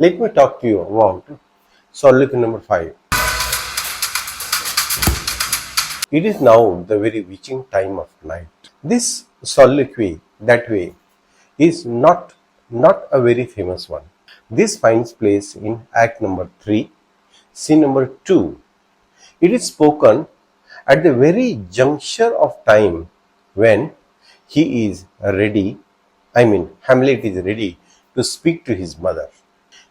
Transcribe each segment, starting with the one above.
Let me talk to you about soliloquy number 5. It is now the very witching time of night. This soliloquy, that way, is not a very famous one. This finds place in Act number 3, scene number 2. It is spoken at the very juncture of time when he is ready, Hamlet is ready to speak to his mother.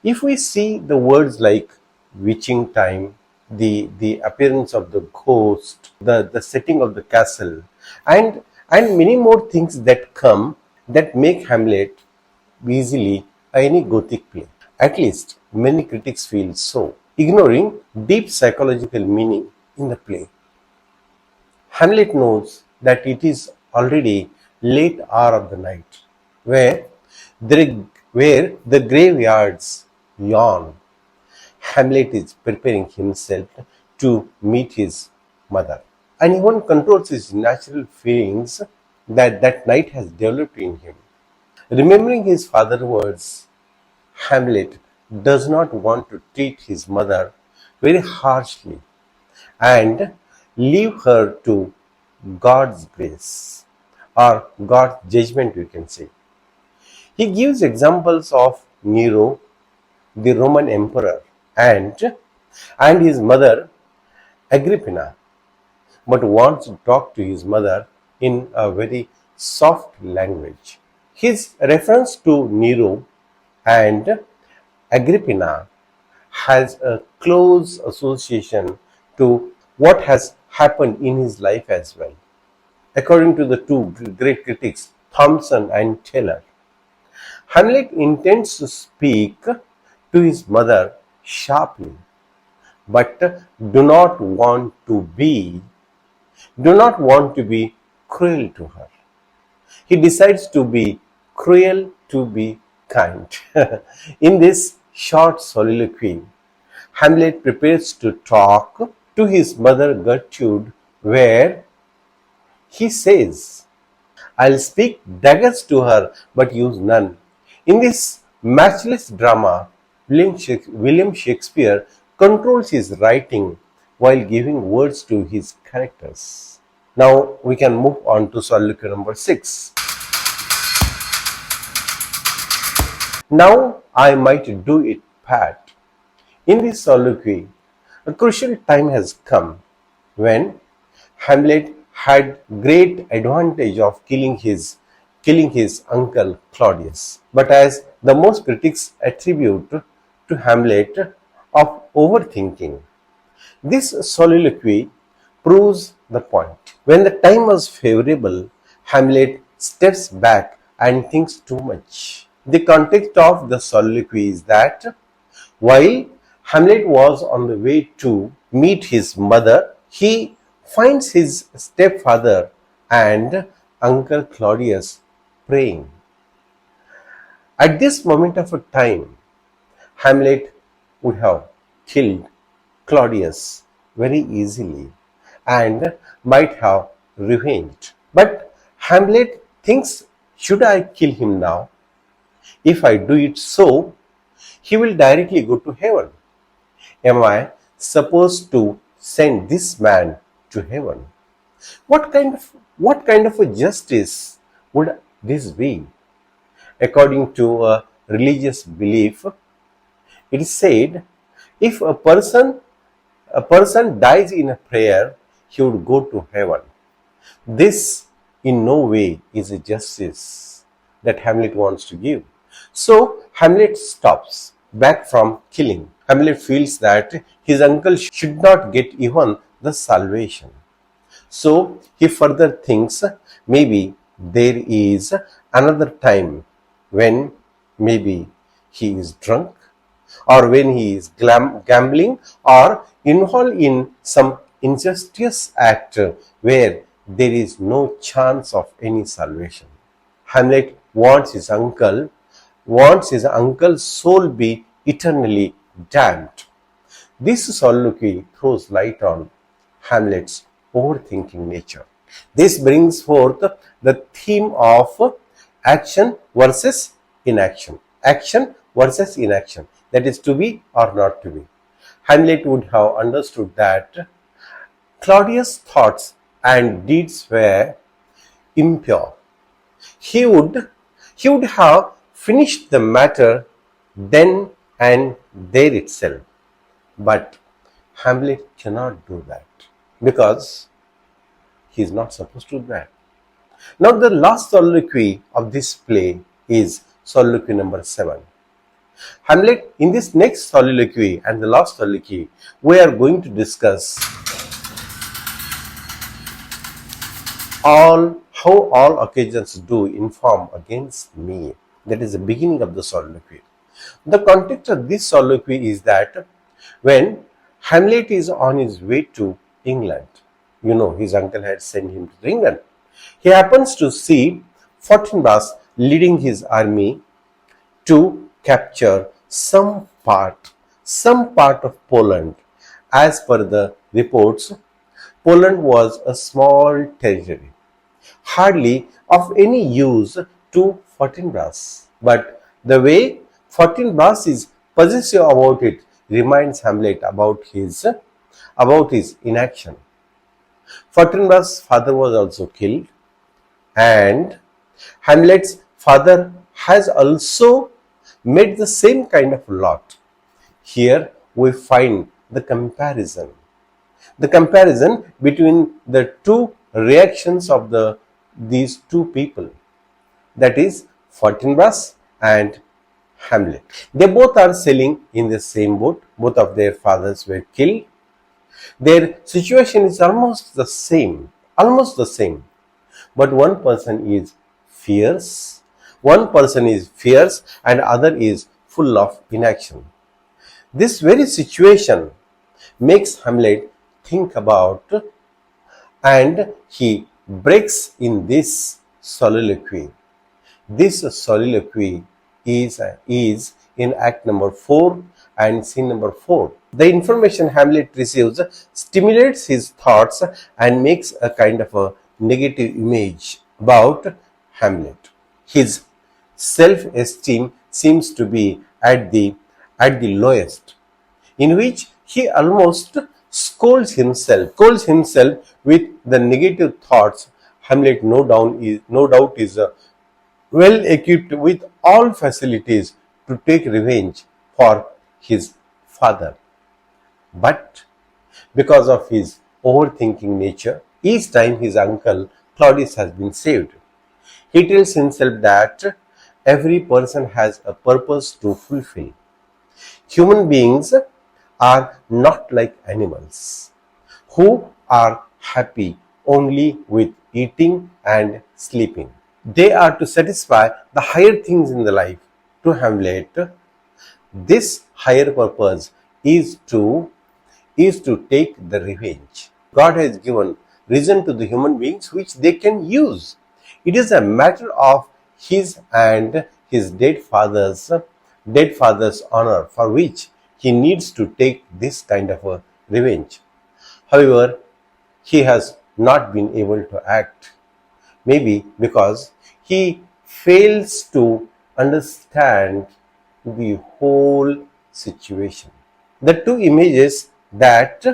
If we see the words like witching time, the appearance of the ghost, the setting of the castle, and many more things that come that make Hamlet easily any Gothic play. At least many critics feel so, ignoring deep psychological meaning in the play. Hamlet knows that it is already late hour of the night, where the graveyards yawn. Hamlet is preparing himself to meet his mother, and even controls his natural feelings that night has developed in him. Remembering his father's words, Hamlet does not want to treat his mother very harshly and leave her to God's grace or God's judgment, we can say. He gives examples of Nero, the Roman emperor, and his mother Agrippina, but wants to talk to his mother in a very soft language. His reference to Nero and Agrippina has a close association to what has happened in his life as well. According to the two great critics, Thompson and Taylor, Hamlet intends to speak to his mother sharply, but do not want to be cruel to her. He decides to be cruel to be kind. In this short soliloquy, Hamlet prepares to talk to his mother Gertrude, where he says, "I'll speak daggers to her, but use none." In this matchless drama, William Shakespeare controls his writing while giving words to his characters. Now we can move on to soliloquy number 6. Now I might do it, Pat. In this soliloquy, a crucial time has come when Hamlet had great advantage of killing his uncle Claudius, but as the most critics attribute to Hamlet of overthinking. This soliloquy proves the point. When the time was favorable, Hamlet steps back and thinks too much. The context of the soliloquy is that while Hamlet was on the way to meet his mother, he finds his stepfather and Uncle Claudius praying. At this moment of a time, Hamlet would have killed Claudius very easily and might have revenged. But Hamlet thinks, should I kill him now? If I do it so, he will directly go to heaven. Am I supposed to send this man to heaven? What kind of a justice would this be? According to a religious belief, it is said if a person dies in a prayer, he would go to heaven. This in no way is a justice that Hamlet wants to give. So Hamlet stops back from killing. Hamlet feels that his uncle should not get even the salvation. So he further thinks maybe there is another time when maybe he is drunk, or when he is gambling, or involved in some injustice act where there is no chance of any salvation. Hamlet wants his uncle's soul be eternally damned. This soliloquy throws light on Hamlet's overthinking nature. This brings forth the theme of action versus inaction. Action versus inaction. that is to be or not to be. Hamlet would have understood that Claudius' thoughts and deeds were impure. He would have finished the matter then and there itself. But Hamlet cannot do that because he is not supposed to do that. Now the last soliloquy of this play is soliloquy number 7. Hamlet, in this next soliloquy and the last soliloquy, we are going to discuss how all occasions do inform against me. That is the beginning of the soliloquy. The context of this soliloquy is that when Hamlet is on his way to England, his uncle had sent him to England. He happens to see Fortinbras leading his army to capture some part of Poland. As per the reports, Poland was a small territory, hardly of any use to Fortinbras. But the way Fortinbras is possessive about it reminds Hamlet about his inaction. Fortinbras' father was also killed, and Hamlet's father has also made the same kind of lot. Here we find the comparison between the two reactions of these two people, that is Fortinbras and Hamlet. They both are sailing in the same boat. Both of their fathers were killed. Their situation is almost the same, but one person is fierce and other is full of inaction. This very situation makes Hamlet think about, and he breaks in this soliloquy. This soliloquy is in act number 4 and scene number 4. The information Hamlet receives stimulates his thoughts and makes a kind of a negative image about Hamlet. His self-esteem seems to be at the lowest, in which he almost scolds himself with the negative thoughts. Hamlet no doubt is well equipped with all facilities to take revenge for his father. But because of his overthinking nature, each time his uncle Claudius has been saved, he tells himself that every person has a purpose to fulfill. Human beings are not like animals who are happy only with eating and sleeping. They are to satisfy the higher things in the life. To Hamlet, this higher purpose is to take the revenge. God has given reason to the human beings which they can use. It is a matter of his and his dead father's honor, for which he needs to take this kind of a revenge. However, he has not been able to act, maybe because he fails to understand the whole situation. The two images that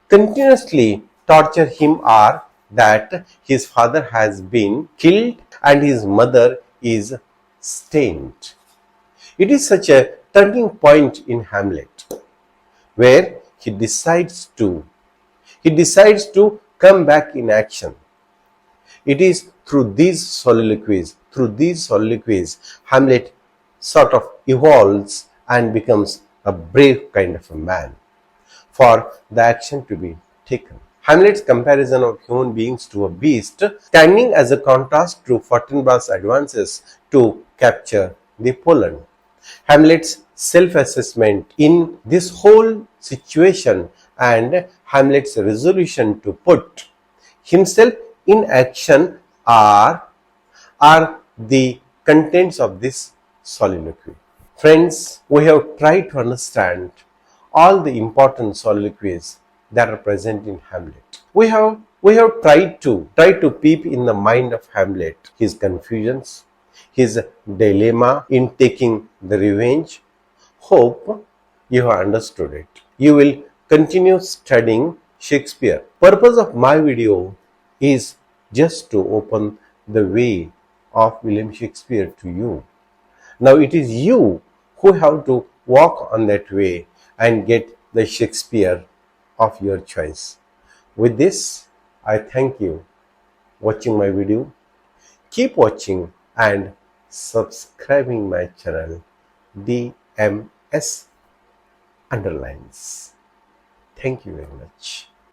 continuously torture him are that his father has been killed and his mother is stained. It is such a turning point in Hamlet, where he decides to come back in action. It is through these soliloquies, Hamlet sort of evolves and becomes a brave kind of a man for the action to be taken. Hamlet's comparison of human beings to a beast, standing as a contrast to Fortinbras' advances to capture the Poland. Hamlet's self-assessment in this whole situation and Hamlet's resolution to put himself in action are the contents of this soliloquy. Friends, we have tried to understand all the important soliloquies that are present in Hamlet. We have tried to peep in the mind of Hamlet, his confusions, his dilemma in taking the revenge, Hope you have understood it. You will continue studying Shakespeare. Purpose of my video is just to open the way of William Shakespeare to you. Now it is you who have to walk on that way and get the Shakespeare of your choice. With this, I thank you watching my video. Keep watching and subscribing my channel DMS Underlines. Thank you very much.